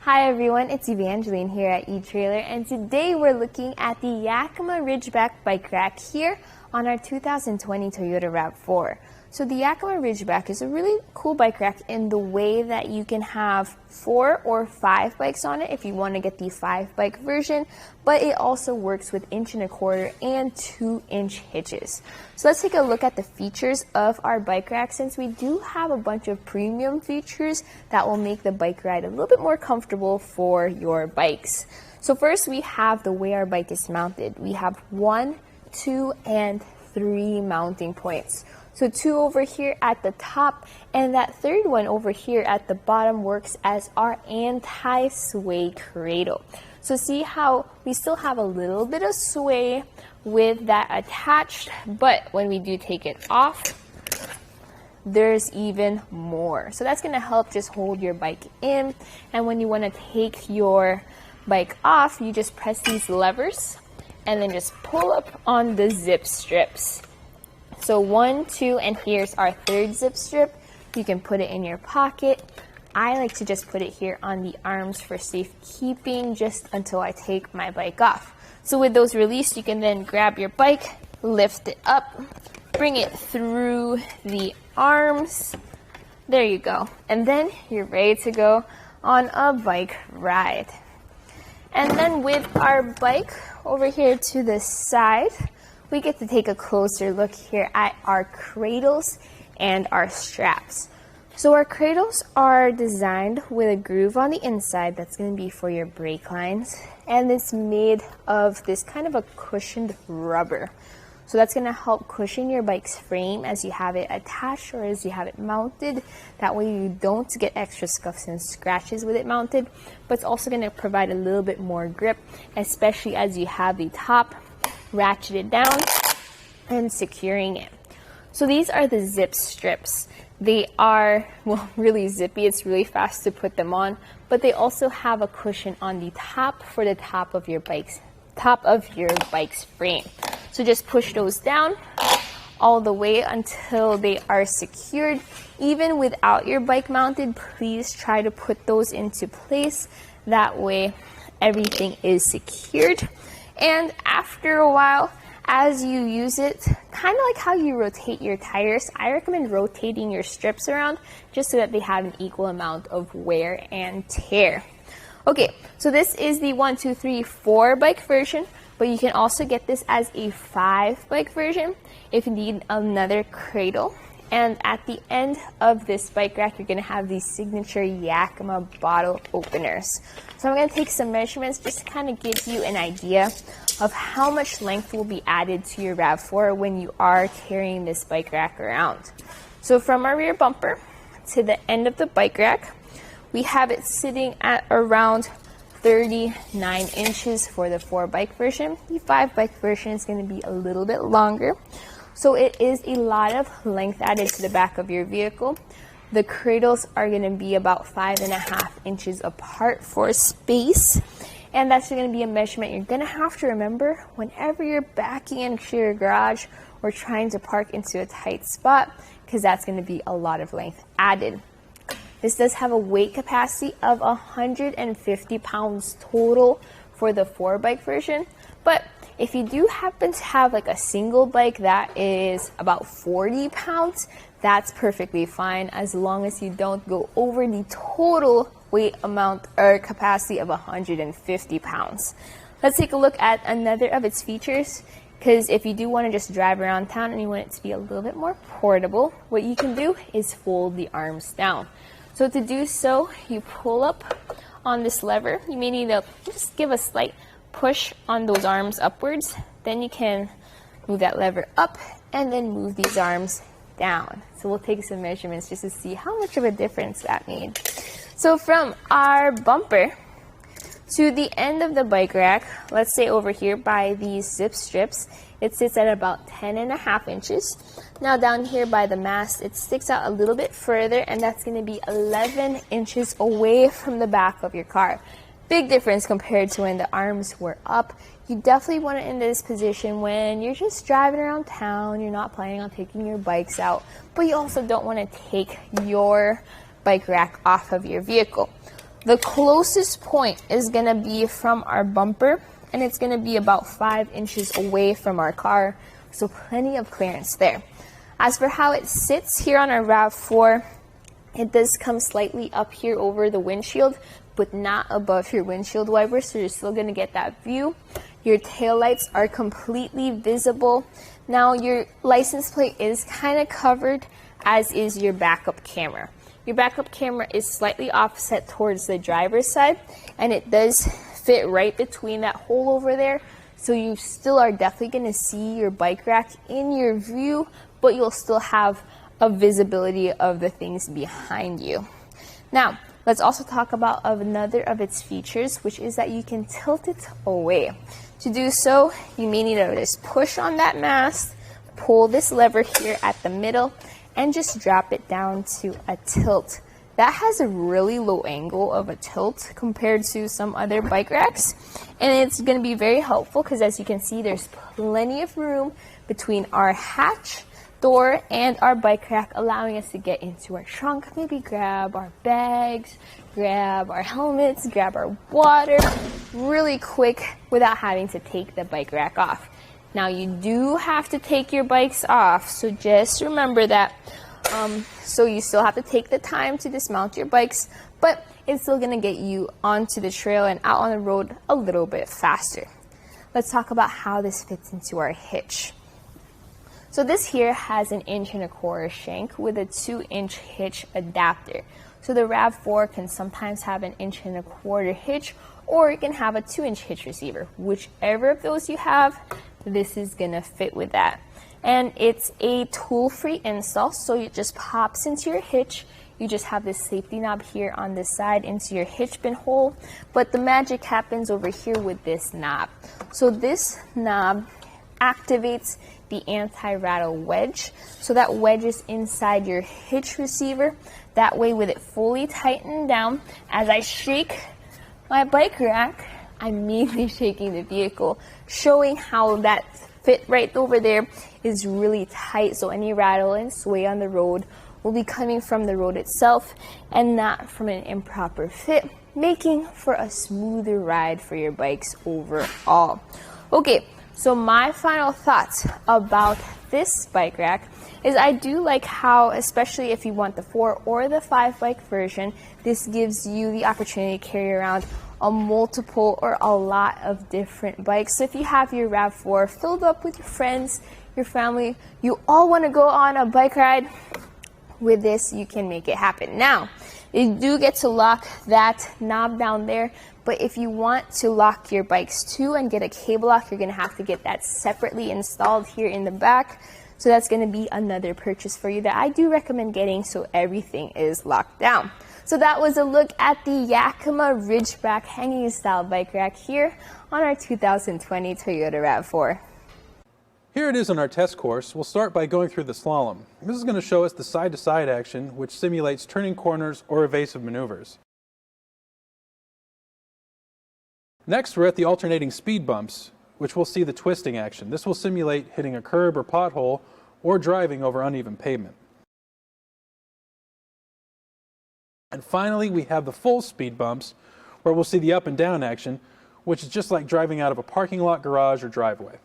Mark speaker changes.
Speaker 1: Hi everyone, it's Eve Angeline here at eTrailer, and today we're looking at the Yakima Ridgeback Bike Rack here on our 2020 Toyota RAV4. So the Yakima Ridgeback is a really cool bike rack in the way that you can have 4 or 5 bikes on it if you want to get the 5-bike version, but it also works with 1.25" and 2-inch hitches. So let's take a look at the features of our bike rack, since we do have a bunch of premium features that will make the bike ride a little bit more comfortable for your bikes. So first, we have the way our bike is mounted. We have 1, 2, and 3 mounting points. So 2 over here at the top, and that third one over here at the bottom works as our anti-sway cradle. So see how we still have a little bit of sway with that attached, but when we do take it off, there's even more. So that's going to help just hold your bike in, and when you want to take your bike off, you just press these levers and then just pull up on the zip strips. So 1, 2, and here's our third zip strip. You can put it in your pocket. I like to just put it here on the arms for safekeeping just until I take my bike off. So with those released, you can then grab your bike, lift it up, bring it through the arms. There you go. And then you're ready to go on a bike ride. And then with our bike over here to the side, we get to take a closer look here at our cradles and our straps. So our cradles are designed with a groove on the inside that's going to be for your brake lines, and it's made of this kind of a cushioned rubber. So that's going to help cushion your bike's frame as you have it attached or as you have it mounted. That way you don't get extra scuffs and scratches with it mounted, but it's also going to provide a little bit more grip, especially as you have the top ratcheted down and securing it. So these are the zip strips. They are, well, really zippy. It's really fast to put them on, but they also have a cushion on the top for the top of your bike's frame. So just push those down all the way until they are secured. Even without your bike mounted, please try to put those into place. That way everything is secured. And after a while, as you use it, kind of like how you rotate your tires, I recommend rotating your strips around just so that they have an equal amount of wear and tear. Okay, so this is the 1, 2, 3, 4 bike version, but you can also get this as a 5 bike version if you need another cradle. And at the end of this bike rack, you're going to have these signature Yakima bottle openers. So I'm going to take some measurements just to kind of give you an idea of how much length will be added to your RAV4 when you are carrying this bike rack around. So from our rear bumper to the end of the bike rack, we have it sitting at around 39 inches for the 4 bike version. The 5 bike version is going to be a little bit longer. So it is a lot of length added to the back of your vehicle. The cradles are going to be about 5.5 inches apart for space. And that's going to be a measurement you're going to have to remember whenever you're backing into your garage or trying to park into a tight spot, because that's going to be a lot of length added. This does have a weight capacity of 150 pounds total for the 4 bike version, but if you do happen to have like a single bike that is about 40 pounds, that's perfectly fine as long as you don't go over the total weight amount or capacity of 150 pounds. Let's take a look at another of its features, because if you do want to just drive around town and you want it to be a little bit more portable, what you can do is fold the arms down. So to do so, you pull up on this lever. You may need to just give a slight push on those arms upwards. Then you can move that lever up and then move these arms down. So we'll take some measurements just to see how much of a difference that made. So from our bumper to the end of the bike rack, let's say over here by these zip strips, it sits at about 10.5 inches. Now down here by the mast, it sticks out a little bit further, and that's going to be 11 inches away from the back of your car. Big difference compared to when the arms were up. You definitely want it in this position when you're just driving around town, you're not planning on taking your bikes out, but you also don't want to take your bike rack off of your vehicle. The closest point is going to be from our bumper, and it's going to be about 5 inches away from our car, so plenty of clearance there. As for how it sits here on our RAV4, it does come slightly up here over the windshield, but not above your windshield wiper, so you're still going to get that view. Your taillights are completely visible. Now your license plate is kind of covered, as is your backup camera. Your backup camera is slightly offset towards the driver's side, and it does fit right between that hole over there, so you still are definitely going to see your bike rack in your view, but you'll still have a visibility of the things behind you. Now, let's also talk about another of its features, which is that you can tilt it away. To do so, you may need to just push on that mast, pull this lever here at the middle, and just drop it down to a tilt. That has a really low angle of a tilt compared to some other bike racks, and it's going to be very helpful because, as you can see, there's plenty of room between our hatch door and our bike rack, allowing us to get into our trunk, maybe grab our bags, grab our helmets, grab our water really quick without having to take the bike rack off. Now, you do have to take your bikes off, so just remember that. So you still have to take the time to dismount your bikes, but it's still going to get you onto the trail and out on the road a little bit faster. Let's talk about how this fits into our hitch. So this here has an 1.25" shank with a 2-inch hitch adapter. So the RAV4 can sometimes have an 1.25" hitch, or it can have a 2-inch hitch receiver. Whichever of those you have, this is gonna fit with that. And it's a tool-free install, so it just pops into your hitch. You just have this safety knob here on the side into your hitch pin hole, but the magic happens over here with this knob. So this knob activates the anti-rattle wedge. So that wedge is inside your hitch receiver. That way, with it fully tightened down, as I shake my bike rack, I'm mainly shaking the vehicle, showing how that fit right over there is really tight, so any rattle and sway on the road will be coming from the road itself and not from an improper fit, making for a smoother ride for your bikes overall. Okay, so my final thoughts about this bike rack is I do like how, especially if you want the 4 or the 5 bike version, this gives you the opportunity to carry around a multiple or a lot of different bikes. So if you have your RAV4 filled up with your friends, your family, you all want to go on a bike ride, with this you can make it happen. Now, you do get to lock that knob down there, but if you want to lock your bikes too and get a cable lock, you're going to have to get that separately installed here in the back. So that's going to be another purchase for you that I do recommend getting, so everything is locked down. So that was a look at the Yakima Ridgeback hanging style bike rack here on our 2020 Toyota RAV4.
Speaker 2: Here it is on our test course. We'll start by going through the slalom. This is going to show us the side-to-side action, which simulates turning corners or evasive maneuvers. Next, we're at the alternating speed bumps, which we'll see the twisting action. This will simulate hitting a curb or pothole or driving over uneven pavement. And finally, we have the full speed bumps, where we'll see the up and down action, which is just like driving out of a parking lot, garage, or driveway.